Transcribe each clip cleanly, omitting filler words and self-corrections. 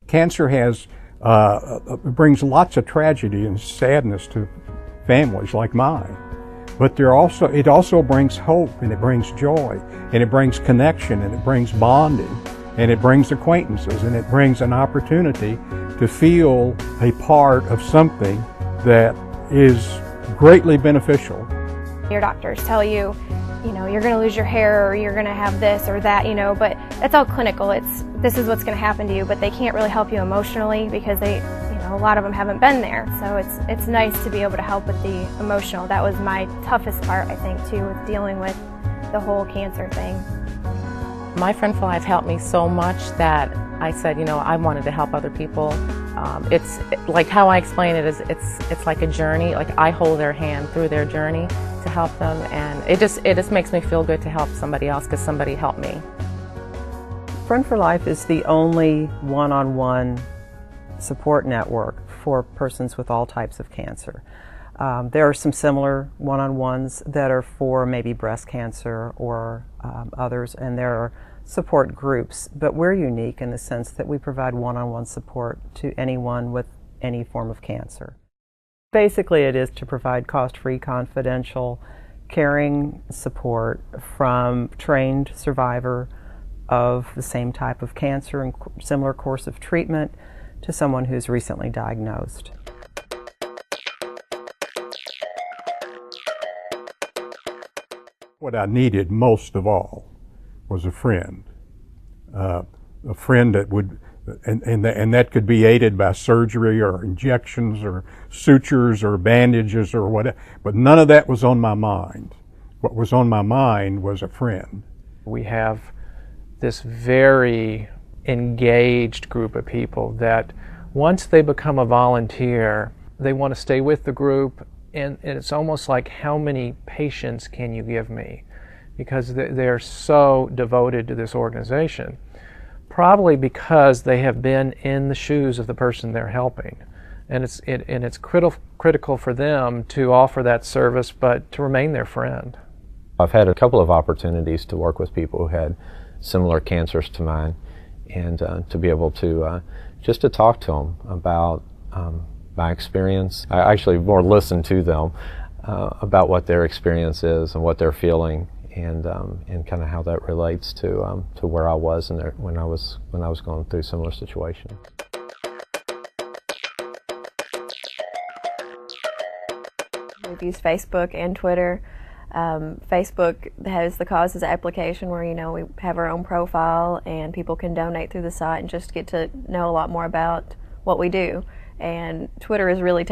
Cancer brings lots of tragedy and sadness to families like mine. But it also brings hope, and it brings joy, and it brings connection, and it brings bonding, and it brings acquaintances, and it brings an opportunity to feel a part of something that is greatly beneficial. Your doctors tell you, you're going to lose your hair, or you're going to have this or that, but that's all clinical. This is what's going to happen to you, but they can't really help you emotionally because a lot of them haven't been there. So it's nice to be able to help with the emotional. That was my toughest part, I think, too, with dealing with the whole cancer thing. My Friend for Life helped me so much that I said, I wanted to help other people. It's like how I explain it is it's like a journey. Like I hold their hand through their journey to help them, and it just makes me feel good to help somebody else because somebody helped me. Friend for Life is the only one-on-one support network for persons with all types of cancer. There are some similar one-on-ones that are for maybe breast cancer or others, and there are support groups, but we're unique in the sense that we provide one-on-one support to anyone with any form of cancer. Basically, it is to provide cost-free, confidential, caring support from trained survivor of the same type of cancer and similar course of treatment to someone who's recently diagnosed. What I needed most of all was a friend that would, and that could be aided by surgery or injections or sutures or bandages or whatever, but none of that was on my mind. What was on my mind was a friend. We have this very engaged group of people that once they become a volunteer, they want to stay with the group, and it's almost like, how many patients can you give me? Because they're so devoted to this organization, probably because they have been in the shoes of the person they're helping. And it's critical for them to offer that service, but to remain their friend. I've had a couple of opportunities to work with people who had similar cancers to mine, and to be able to just to talk to them about my experience. I actually more listen to them about what their experience is and what they're feeling, and kind of how that relates to where I was when I was going through a similar situation. We've used Facebook and Twitter. Facebook has the causes application where we have our own profile and people can donate through the site and just get to know a lot more about what we do. And Twitter is really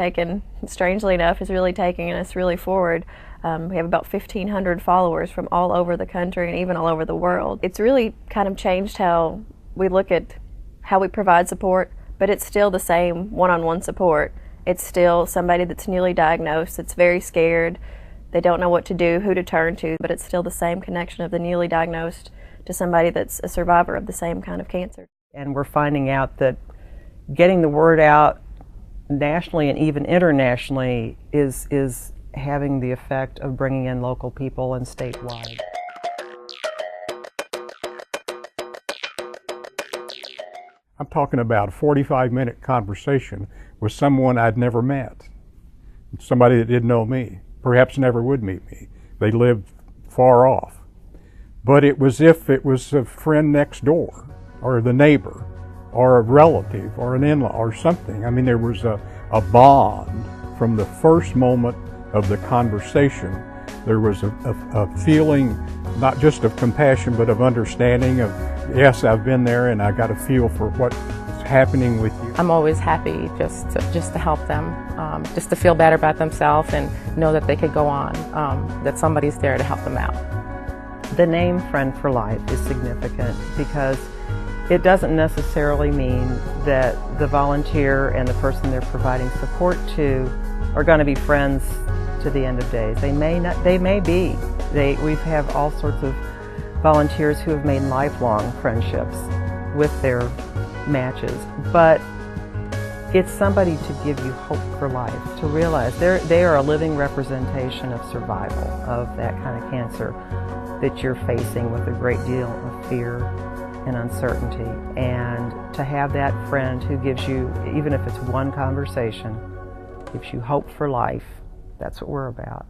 strangely enough, is really taking us really forward. We have about 1,500 followers from all over the country and even all over the world. It's really kind of changed how we look at how we provide support, but it's still the same one-on-one support. It's still somebody that's newly diagnosed, that's very scared, they don't know what to do, who to turn to, but it's still the same connection of the newly diagnosed to somebody that's a survivor of the same kind of cancer. And we're finding out that getting the word out nationally and even internationally is having the effect of bringing in local people and statewide. I'm talking about a 45-minute conversation with someone I'd never met, somebody that didn't know me, perhaps never would meet me. They lived far off. But it was if it was a friend next door, or the neighbor, or a relative, or an in-law, or something. I mean, there was a bond from the first moment of the conversation. There was a feeling, not just of compassion, but of understanding of, yes, I've been there and I got a feel for what's happening with you. I'm always happy just to help them, just to feel better about themselves and know that they could go on, that somebody's there to help them out. The name Friend for Life is significant because it doesn't necessarily mean that the volunteer and the person they're providing support to are going to be friends to the end of days. They may not. They may be. We have all sorts of volunteers who have made lifelong friendships with their matches, but it's somebody to give you hope for life, to realize they are a living representation of survival of that kind of cancer that you're facing with a great deal of fear and uncertainty. And to have that friend who gives you, even if it's one conversation, gives you hope for life, that's what we're about.